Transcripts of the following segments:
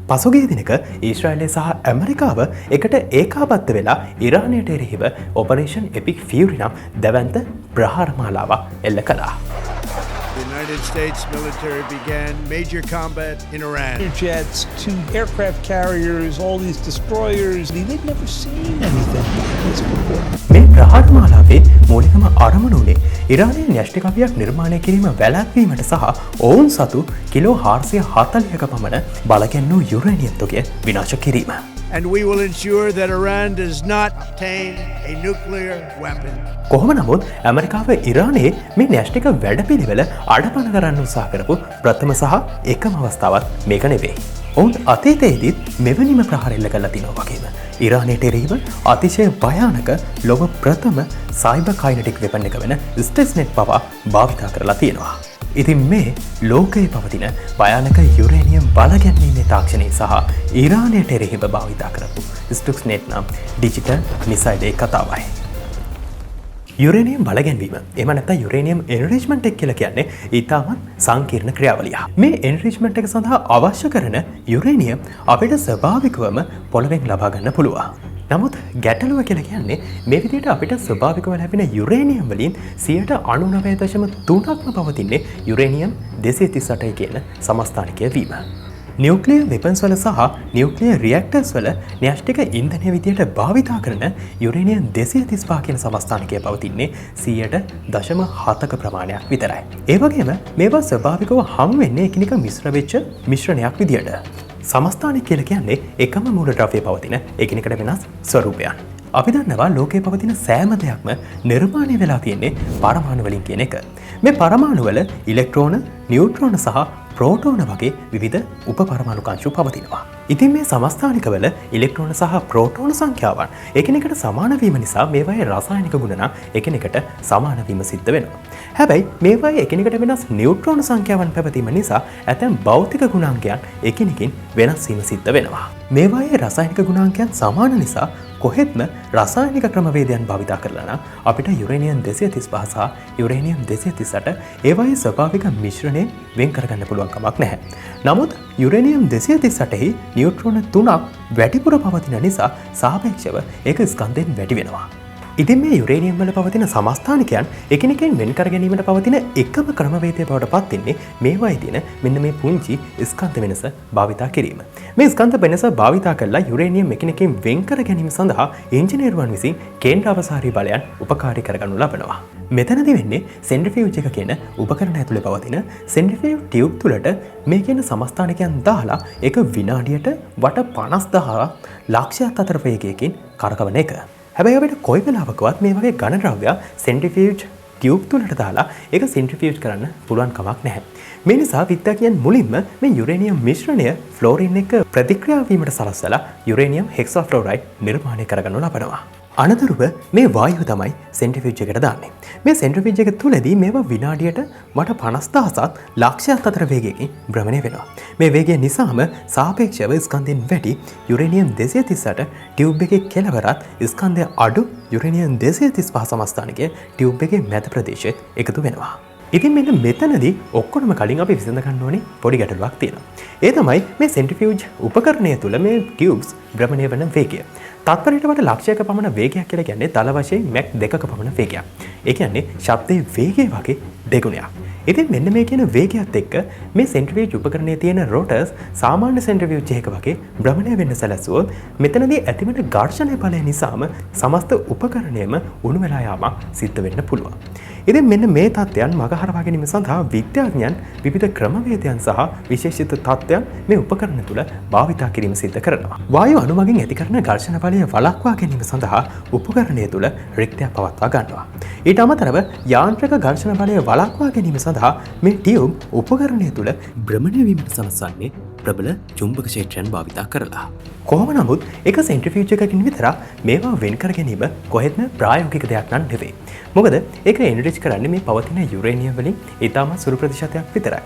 පසුගිය දිනක ඊශ්‍රායලය සහ ඇමරිකාව එකට ඒකාබද්ධ වෙලා ඉරානයට එරෙහිව ඔපරේෂන් එපික් ෆියුරි නම් දැවැන්ත ප්‍රහාර මාලාවක් එල්ල කළා. The United States military began major combat in Iran. Jets, 2 aircraft carriers, all these destroyers. They've never seen anything like this before. මේ ප්‍රහාර මාලාවේ මූලිකම අරමුණ උනේ ඉරානයේ න්‍යෂ්ටිකවියක් නිර්මාණය කිරීම වැළැක්වීමට සහ ඔවුන් සතු කිලෝ 440ක පමණ බලගැන්වූ යුරේනියම් තොගය විනාශ කිරීම. And we will ensure that Iran does not obtain a nuclear weapon. කොහොම නමුත් ඇමරිකාව ඉරානයේ මේ න්‍යෂ්ටික වැඩපිළිවෙල අඩපණ කරන්න උත්සාහ කරපු ප්‍රථම සහ එකම අවස්ථාවක් මේක නෙවෙයි. ඔවුන් අතීතයේදීත් මෙවැනිම ප්‍රහාර එල්ල කරලා තිනවා වගේම ඉරානයට එරෙහිව අතිශය භයානක ලොව ප්‍රථම සයිබර් කයිනටික් වෙපන් එක වෙන ස්ටෙස්නෙට් පවා භාවිතා කරලා තියෙනවා. ඉතින් මේ ලෝකයේ පවතින භයානක යුරේනියම් බලගැන්වීමේ තාක්ෂණය සහ ඉරානයට එරෙහිව භාවිතා කරපු ස්ටුක්ස්නෙට් නම් ඩිජිටල් මිසයිලේ කතාවයි. යුරේනියම් බලගැන්වීම එම නැත්නම් යුරේනියම් එන්රිච්මන්ට් එක කියලා කියන්නේ ඊටමත් සංකීර්ණ ක්‍රියාවලියක්. මේ එන්රිච්මන්ට් එක සඳහා අවශ්‍ය කරන යුරේනියම් අපිට ස්වභාවිකවම පොළවෙන් ලබා ගන්න පුළුවන්. නමුත් ගැටලුව කියලා කියන්නේ මේ විදිහට අපිට ස්වභාවිකව ලැබෙන යුරේනියම් වලින් 99.3%ක්ම පවතින්නේ යුරේනියම් 238 කියන සමස්ථානිකය වීම. නියුක්ලියර් වෙපන්ස් වල සහ නියුක්ලියර් රියැක්ටර්ස් වල න්‍යෂ්ටික ඉන්ධනය විදියට භාවිතා කරන යුරේනියම් 235 කියන සමස්ථානිකය පවතින්නේ 100.7ක ප්‍රමාණයක් විතරයි. ඒ වගේම මේවා ස්වභාවිකව හමු වෙන්නේ එකිනෙක මිශ්‍ර වෙච්ච මිශ්‍රණයක් විදියට. සමස්ථානික කියලා කියන්නේ එකම මූලද්‍රව්‍යයේ පවතින එකිනෙකට වෙනස් ස්වරූපයන්. අපි දන්නවා ලෝකයේ පවතින සෑම දෙයක්ම නිර්මාණය වෙලා තියෙන්නේ පරමාණු වලින් කියන එක. මේ පරමාණු වල ඉලෙක්ට්‍රෝන, නියුට්‍රෝන සහ ප්‍රෝටෝන වගේ විවිධ උපපරමාණු කංශු පවතිනවා. ඉතින් මේ සමස්ථානිකවල ඉලෙක්ට්‍රෝන සහ ප්‍රෝටෝන සංඛ්‍යාවන් එකිනෙකට සමාන වීම නිසා මේවායේ රසායනික ගුණ නම් එකිනෙකට සමාන වීම සිද්ධ වෙනවා. හැබැයි මේවායේ එකිනෙකට වෙනස් නියුට්‍රෝන සංඛ්‍යාවන් පැවතීම නිසා ඇතැම් භෞතික ගුණාංගයන් එකිනෙකින් වෙනස් වීම සිද්ධ වෙනවා. මේවායේ රසායනික ගුණාංගයන් සමාන නිසා කොහෙත්ම රසායනික ක්‍රමවේදයන් භාවිතා කරලා නම් අපිට යුරේනියම් 235 සහ යුරේනියම් 238 ඒවායේ ස්වභාවික මිශ්‍රණයෙන් වෙන් කරගන්න පුළුවන් කමක් නැහැ. නමුත් යුරේනියම් 238 හි නියුට්‍රෝන 3ක් වැඩිපුර පවතින නිසා සාපේක්ෂව ඒක ස්කන්ධයෙන් වැඩි වෙනවා. ඉතින් මේ යුරේනියම් වල පවතින සමස්ථානිකයන් එකිනෙකින් වෙන් කර ගැනීමට පවතින එකම ක්‍රමවේදය බවට පත් වෙන්නේ මේවායේ තියෙන මෙන්න මේ පුංචි ස්කන්ධ වෙනස භාවිතා කිරීම. මේ ස්කන්ධ වෙනස භාවිතා කරලා යුරේනියම් එකිනෙකින් වෙන් කර ගැනීම සඳහා ඉංජිනේරුවන් විසින් කේන්ද්‍රාවසාරී බලයන් උපකාරී කරගනු ලබනවා. මෙතනදී වෙන්නේ සෙන්ට්‍රිෆියුජ් එක කියන උපකරණ ඇතුලේ පවතින සෙන්ට්‍රිෆියුජ් ටියුබ් තුලට මේ කියන සමස්ථානිකයන් දාලා ඒක විනාඩියට වට 50000 ලක්ෂයක් අතර වේගයකින් කරකවන එක. හැබැයි අපිට කොයි වෙලාවකවත් මේ වගේ ඝන ද්‍රව්‍ය සෙන්ට්‍රිෆියුජ් ටියුබ් තුලට දාලා ඒක සෙන්ට්‍රිෆියුජ් කරන්න පුළුවන් කමක් නැහැ. මේ නිසා විද්‍යාඥයන් මුලින්ම මේ යුරේනියම් මිශ්‍රණය ෆ්ලෝරින් එක්ක ප්‍රතික්‍රියා වීමට සලස්සලා යුරේනියම් හෙක්සාෆ්ලෝරයිඩ් නිර්මාණය කරගනු ලබනවා. අනතුරුව මේ වායුව තමයි සෙන්ට්‍රිෆියුජ් එකට දාන්නේ. මේ සෙන්ට්‍රිෆියුජ් එක තුලදී මේවා විනාඩියට වට 50000ක් ලක්ෂයක් අතර වේගයකින් භ්‍රමණය වෙනවා. මේ වේගය නිසාම සාපේක්ෂව ස්කන්ධයෙන් වැඩි යුරේනියම් 238 ටියුබ් එකේ කෙළවරත් ස්කන්ධය අඩු යුරේනියම් 235 සමස්ථානිකයේ ටියුබ් එකේ මැද ප්‍රදේශයට එකතු වෙනවා. ඉතින් මෙන්න මෙතනදී ඔක්කොම කලින් අපි විසඳ ගන්න ඕනේ පොඩි ගැටලුවක් තියෙනවා. ඒ තමයි මේ සෙන්ට්‍රිෆියුජ් උපකරණය තුල මේ ටියුබ්ස් භ්‍රමණය වෙන වේගය. තත්පරයට වට ලක්ෂයක පමණ වේගයක් කියලා කියන්නේ දල වශයෙන් මැක් 2ක පමණ වේගයක්. ඒ කියන්නේ ශබ්දයේ වේගය වගේ දෙගුණයක්. ඉතින් මෙන්න මේ කියන වේගයත් එක්ක මේ සෙන්ට්‍රිෆියුජ් උපකරණයේ තියෙන රෝටර්ස් සාමාන්‍ය සෙන්ට්‍රිෆියුජ් එකක වගේ භ්‍රමණය වෙන්න සැලසුවොත් මෙතනදී ඇතිවන ඝර්ෂණ බලය නිසාම සමස්ත උපකරණයම උණු වෙලා යාමක් සිද්ධ වෙන්න පුළුවන්. ඉතින් මෙන්න මේ තත්ත්වයන් මගහරවා ගැනීම සඳහා විද්‍යාඥයන් විවිධ ක්‍රමවේදයන් සහ විශේෂිත තත්ත්වයන් මේ උපකරණ තුළ භාවිතා කිරීම සිද්ධ කරනවා. වායු අණු මගින් ඇති කරන ඝර්ෂණ බලය වළක්වා ගැනීම සඳහා උපකරණය තුළ රික්තයක් පවත්වා ගන්නවා. ඊට අමතරව යාන්ත්‍රික ඝර්ෂණ බලය වළක්වා ගැනීම සඳහා මේ ටියුබ් උපකරණය තුළ භ්‍රමණය වීමට සලස්වන්නේ ප්‍රබල චුම්බක ක්ෂේත්‍රයන් භාවිතා කරලා. කොහොම නමුත් එක සෙන්ට්‍රිෆියුජ් එකකින් විතරක් මේවා වෙන් කර ගැනීම කොහෙත්ම ප්‍රායෝගික දෙයක් නම් නෙවෙයි. මොකද ඒක එන්රිච් කරන්නේ මේ පවතින යුරේනියම් වලින් ඉතාමත් සුළු ප්‍රතිශතයක් විතරයි.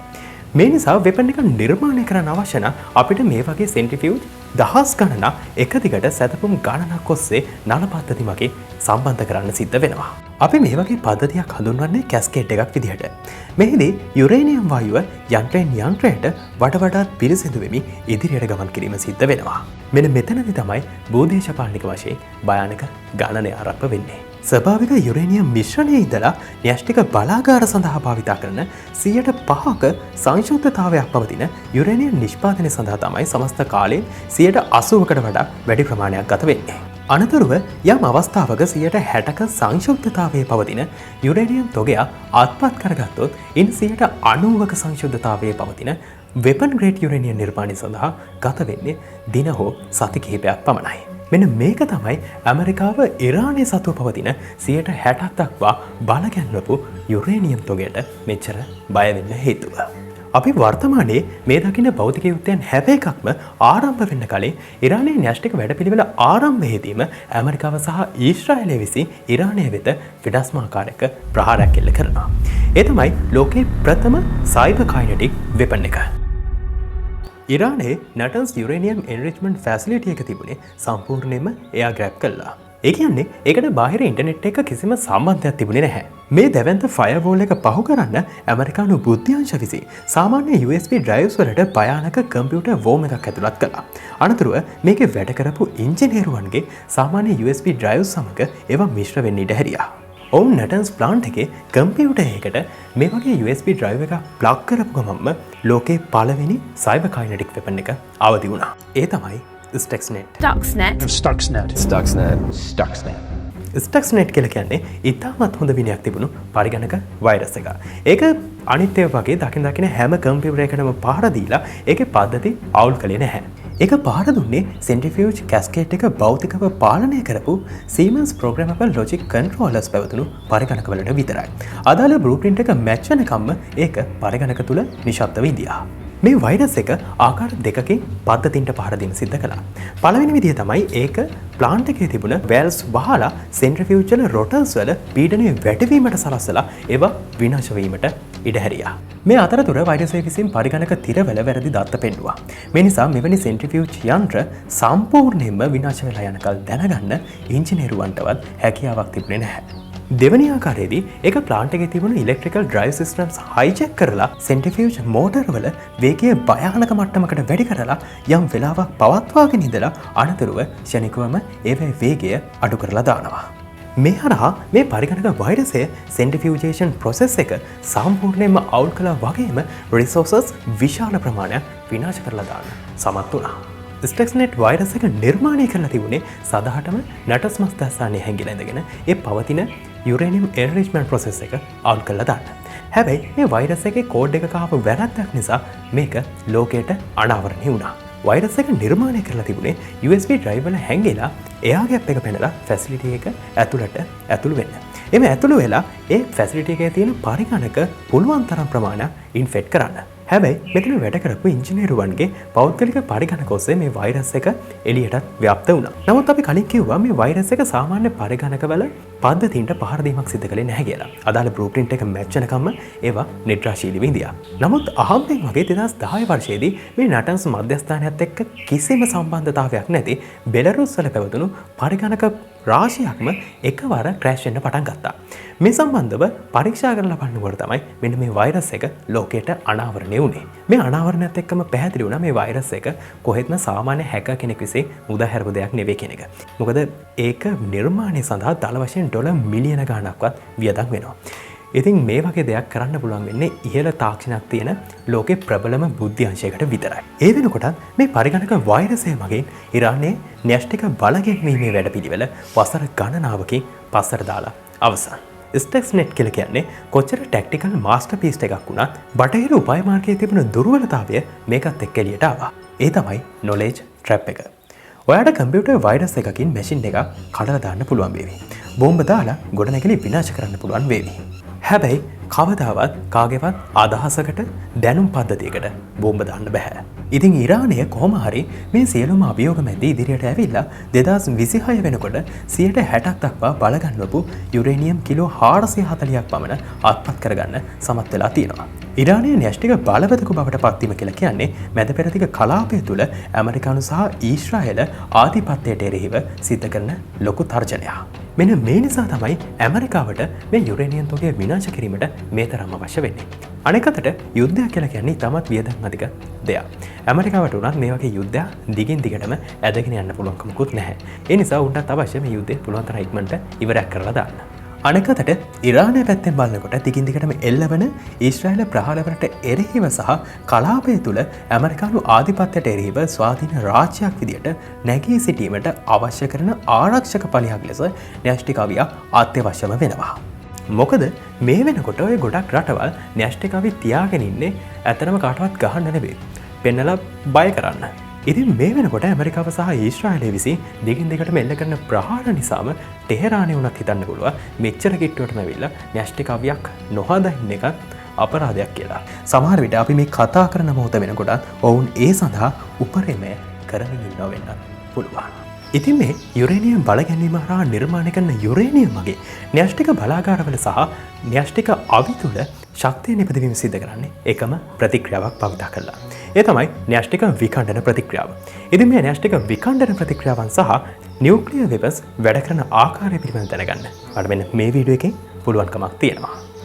මේ නිසා වෙපන් එක නිර්මාණය කරන්න අවශ්‍ය නම් අපිට මේ වගේ සෙන්ට්‍රිෆියුජ් දහස් ගණනක් එක දිගට සැතපුම් ගණනක් ඔස්සේ නල පද්ධති මගේ සම්බන්ධ කරන්න සිද්ධ වෙනවා. අපි මේ වගේ පද්ධතියක් හඳුන්වන්නේ කැස්කේඩ් එකක් විදිහට. මෙහිදී යුරේනියම් වායුව යන්ත්‍රයෙන් යන්ත්‍රයට වඩාත් පිරිසිදු වෙමින් ඉදිරියට ගමන් කිරීම සිද්ධ වෙනවා. මෙන්න මෙතනදී තමයි භූදේශපාලනික වශයෙන් භයානක ගණනය ආරම්භ වෙන්නේ. ස්වභාවික යුරේනියම් මිශ්‍රණයේ ඉඳලා න්‍යෂ්ටික බලාගාර සඳහා භාවිත කරන 5%ක සංශුද්ධතාවයක් පවතින යුරේනියම් නිෂ්පාදනය සඳහා තමයි සමස්ත කාලයෙන් 80%කට වඩා වැඩි ප්‍රමාණයක් ගත වෙන්නේ. අනතුරුව යම් අවස්ථාවක 60%ක සංශුද්ධතාවයේ පවතින යුරේනියම් තොගයක් අත්පත් කරගත්තොත් ඉන් 90%ක සංශුද්ධතාවයේ පවතින වෙපන් ග්‍රේඩ් යුරේනියම් නිර්මාණය සඳහා ගත වෙන්නේ දින හෝ සති කිහිපයක් පමණයි. මෙන්න මේක තමයි ඇමරිකාව ඉරානය සතුව පවතින 60% දක්වා බලගැන්වපු යුරේනියම් තොගයට මෙච්චර බය වෙන්න හේතුව. අපි වර්තමානයේ මේ දකින භෞතික යුද්ධයන් හැම එකක්ම ආරම්භ වෙන්න කලින් ඉරානයේ න්‍යෂ්ටික වැඩපිළිවෙල ආරම්භයේදීම ඇමරිකාව සහ ඊශ්‍රායලය විසින් ඉරානය වෙත විඩස්මාකාරක ප්‍රහාරයක් එල්ල කරනවා. ඒ තමයි ලෝකයේ ප්‍රථම සයිබර් කයිනටික් වෙපන් එක. ඉරානයේ නටන්ස් යුරේනියම් එන්රිච්මන්ට් ෆැසිලිටි එක තිබුණේ සම්පූර්ණයෙන්ම එයා ග්‍රැබ් කළා. ඒ කියන්නේ ඒකට බාහිර ඉන්ටර්නෙට් එක කිසිම සම්බන්ධයක් තිබුණේ නැහැ. මේ දැවැන්ත ෆයර්වෝල් එක පහු කරන්න ඇමරිකානු බුද්ධ්‍යංශ විසින් සාමාන්‍ය USB ඩ්‍රයිව්ස් වලට භයානක කම්පියුටර් වෝම් එකක් ඇතුළත් කළා. අනතුරුව මේකේ වැඩ කරපු ඉංජිනේරුවන්ගේ සාමාන්‍ය USB ඩ්‍රයිව්ස් සමග ඒවා මිශ්‍ර වෙන්න ඉඩ හැරියා. ඔවුන් නටන්ස් ප්ලාන්ට් එකේ කම්පියුටර් එකකට මේ වගේ USB ඩ්‍රයිව් එකක් ප්ලග් කරපු ගමන්ම ලෝකේ පළවෙනි සයිබර් කයිනටික් වෙපන් එක අවදි වුණා. ඒ තමයි Stuxnet. Stuxnet කියලා කියන්නේ ඉතාමත් හොඳ විනයක් තිබුණු පරිගණක වෛරස් එකක්. ඒක අනිත් ඒවා වගේ දකින හැම කම්පියුටර් එකකටම පහර දීලා ඒකේ පද්ධති අවුල් කළේ නැහැ. ඒක පහර දුන්නේ සෙන්ට්‍රිෆියුජ් කැස්කේඩ් එක භෞතිකව පාලනය කරපු Siemens Programmable Logic Controllers පැවතුණු පරිගණක වලට විතරයි. අදාළ බ්ලූප්‍රින්ට් එක මැච් වෙනකම්ම ඒක පරිගණක තුල නිශ්ශබ්දව ඉඳියා. මේ වෛරස් එක ආකාර දෙකකින් පද්ධතින්ට පහර දීම සිද්ධ කළා. පළවෙනි විදිය තමයි ඒක ප්ලාන්ට් එකේ තිබුණ වැල්ස් වහලා සෙන්ට්‍රිෆියුජ් වල රොටර්ස් වල පීඩනය වැඩිවීමට සලස්සලා ඒවා විනාශ වීමට ඉඩ හැරියා. මේ අතරතුර වෛරසය විසින් පරිගණක තිරවල වැරදි දත්ත පෙන්නුවා. මේ නිසා මෙවැනි සෙන්ට්‍රිෆියුජ් යන්ත්‍ර සම්පූර්ණයෙන්ම විනාශ වෙලා යනකල් දැනගන්න ඉංජිනේරුවන්ටවත් හැකියාවක් තිබුණේ නැහැ. දෙවැනි ආකාරයේදී ඒක ප්ලාන්ට් එකේ තිබුණු ඉලෙක්ට්‍රිකල් ඩ්‍රයිව් සිස්ටම්ස් හයිජැක් කරලා සෙන්ට්‍රිෆියුජ් මෝටර් වල වේගය භයානක මට්ටමකට වැඩි කරලා යම් වෙලාවක් පවත්වාගෙන ඉඳලා අනතුරුව ක්ෂණිකවම ඒවේ වේගය අඩු කරලා දානවා. මේ හරහා මේ පරිගණක වෛරසය සෙන්ට්‍රිෆියුජේෂන් ප්‍රොසෙස් එක සම්පූර්ණයෙන්ම අවුල් කළා වගේම රිසෝසස් විශාල ප්‍රමාණයක් විනාශ කරලා දාන්න සමත් වුණා. Stuxnet වෛරස් එක නිර්මාණය කරලා තිබුණේ සදහටම නටස් මස් දස්සානේ හැංගිලා ඉඳගෙන ඒ පවතින යුරේනියම් එන්රිච්මන්ට් ප්‍රොසෙස් එක අවුල් කරලා දාන්න. හැබැයි මේ වෛරස් එකේ කෝඩ් එක කහපු වැරද්දක් නිසා මේක ලෝකයට අනාවරණය වුණා. වෛරස් එක නිර්මාණය කරලා තිබුණේ USB drive වල හැංගිලා එයා ගැප් එක පැනලා ෆැසිලිටි එක ඇතුළු වෙන්න. එමෙ ඇතුළු වෙලා ඒ ෆැසිලිටි එකේ තියෙන පරිගණක පුළුවන් තරම් ප්‍රමාණයක් ඉන්ෆෙක්ට් කරන්න. හැබැයි මෙතන වැඩ කරපු ඉංජිනේරුවන්ගේ පෞද්ගලික පරිගණක ඔස්සේ මේ වෛරස් එක එළියටත් ව්‍යාප්ත වුණා. නමුත් අපි කලින් කිව්වා මේ වෛරස් එක සාමාන්‍ය පරිගණකවල පද්ධතින්ට පහර දීමක් සිදු කළේ නැහැ කියලා. අදාළ බ්ලූප්‍රින්ට් එක මැච් වෙනකම්ම ඒවා නිද්‍රාශීලීව ඉඳියා. නමුත් අහම්බෙන් වගේ 2010 වර්ෂයේදී මේ නටන්ස් මධ්‍යස්ථානයත් එක්ක කිසිම සම්බන්ධතාවයක් නැති බෙලරුස් වල පැවතුණු පරිගණක රාශියක්ම එකවර ක්‍රෑෂ් වෙන්න පටන් ගත්තා. මේ සම්බන්ධව පරීක්ෂා කරලා බලනකොට තමයි මෙන්න මේ වෛරස් එක ලෝකයට අනාවරණය වුණේ. මේ අනාවරණයත් එක්කම පැහැදිලි වුණා මේ වෛරස් එක කොහෙත්ම සාමාන්‍ය හැකර් කෙනෙක් විසින් උදාහැරපු දෙයක් නෙවෙයි කියන එක. මොකද ඒක නිර්මාණය සඳහා දල වශයෙන් ඩොලර් මිලියන ගණනක්වත් වියදම් වෙනවා. ඉතින් මේ වගේ දෙයක් කරන්න පුළුවන් වෙන්නේ ඉහළ තාක්ෂණයක් තියෙන ලෝකේ ප්‍රබලම බුද්ධ්‍යංශයකට විතරයි. ඒ වෙනකොටත් මේ පරිගණක වෛරසය මගින් ඉරානයේ න්‍යෂ්ටික බලගෙන්වීමේ වැඩපිළිවෙල වසර ගණනාවකින් පස්සට දාලා අවසන්. Stuxnet කියලා කියන්නේ කොච්චර ටැක්ටිකල් මාස්ටර්පීස් එකක් වුණත් බටහිර උපාය මාර්ගයේ තිබුණ දුර්වලතාවය මේකත් එක්ක එළියට ආවා. ඒ තමයි knowledge trap එක. ඔයාට කම්පියුටර් වෛරස් එකකින් මැෂින් එකක් කඩලා දාන්න පුළුවන් වේවි. බෝම්බ දාලා ගොඩනැගිලි විනාශ කරන්න පුළුවන් වේවි. හැබැයි කවදාවත් කාගේවත් අදහසකට දැනුම් පද්ධතියකට බෝම්බ දාන්න බෑ. ඉතින් ඉරානය කොහොම හරි මේ සියලුම අභියෝග මැද්දේ ඉදිරියට ඇවිල්ලා 2026 වෙනකොට 60% දක්වා බලගන්වපු යුරේනියම් කිලෝ 440ක් පමණ අත්පත් කරගන්න සමත් වෙලා තියෙනවා. ඉරානයේ න්‍යෂ්ටික බලවතෙකු බවට පත්වීම කියලා කියන්නේ මැද පෙරදිග කලාපය තුළ ඇමරිකානු සහ ඊශ්‍රායල ආධිපත්‍යයට එරෙහිව සිද්ධ කරන ලොකු තර්ජනයක්. මෙන්න මේ නිසා තමයි ඇමරිකාවට මේ යුරේනියම් තොගය විනාශ කිරීමට මේ තරම් අවශ්‍ය වෙන්නේ. අනෙක් අතට යුද්ධයක් කියලා කියන්නේ තමත් වියදම් අධික දෙයක්. ඇමරිකාවට උනත් මේ වගේ යුද්ධයක් දිගින් දිගටම ඇදගෙන යන්න පුළුවන් කමකුත් නැහැ. ඒ නිසා උන්ටත් අවශ්‍ය මේ යුද්ධය පුළුවන් තරම් ඉක්මනට ඉවරයක් කරලා දාන්න. අනෙක් අතට ඉරානය පැත්තෙන් බලනකොට දිගින් දිගටම එල්ලවන ඊශ්‍රායල ප්‍රහාරවලට එරෙහිව සහ කලාපය තුළ ඇමරිකානු ආධිපත්‍යයට එරෙහිව ස්වාධීන රාජ්‍යයක් විදියට නැගී සිටීමට අවශ්‍ය කරන ආරක්ෂක පලියක් ලෙස න්‍යෂ්ටිකවිය අත්‍යවශ්‍යම වෙනවා. මොකද මේ වෙනකොට ඔය ගොඩක් රටවල් න්‍යෂ්ටිකවි තියාගෙන ඉන්නේ ඇත්තටම කාටවත් ගහන්න නෙවෙයි. පෙන්නලා බය කරන්න. ඉතින් මේ වෙනකොට ඇමරිකාව සහ ඊශ්‍රායලය විසින් දිගින් දිගටම එල්ල කරන ප්‍රහාර නිසාම ටෙහෙරානය වුණත් හිතන්න පුළුවන් මෙච්චර කිට්ටුවටම ඇවිල්ලා න්‍යෂ්ටිකවියක් නොහදා ඉන්න එකත් අපරාධයක් කියලා. සමහර විට අපි මේ කතා කරන මොහොත වෙනකොට ඔවුන් ඒ සඳහා උපරිමය කරමින් ඉන්නවා වෙන්න පුළුවන්. ඉතින් මේ යුරේනියම් බලගැන්වීම හරහා නිර්මාණය කරන යුරේනියම් වගේ න්‍යෂ්ටික බලාගාරවල සහ න්‍යෂ්ටික අවි තුළ ශක්තිය නිපදවීම සිද්ධ කරන්නේ එකම ප්‍රතික්‍රියාවක් භාවිතා කරලා. ඒ තමයි න්‍යෂ්ටික විඛණ්ඩන ප්‍රතික්‍රියාව. ඉතින් මේ න්‍යෂ්ටික විඛණ්ඩන ප්‍රතික්‍රියාවන් සහ නියුක්ලියර් වෙපන්ස් වැඩ කරන ආකාරය පිළිබඳව දැනගන්න. ඔයාලට මෙන්න මේ වීඩියෝ එකෙන් පුළුවන්කමක් තියෙනවා.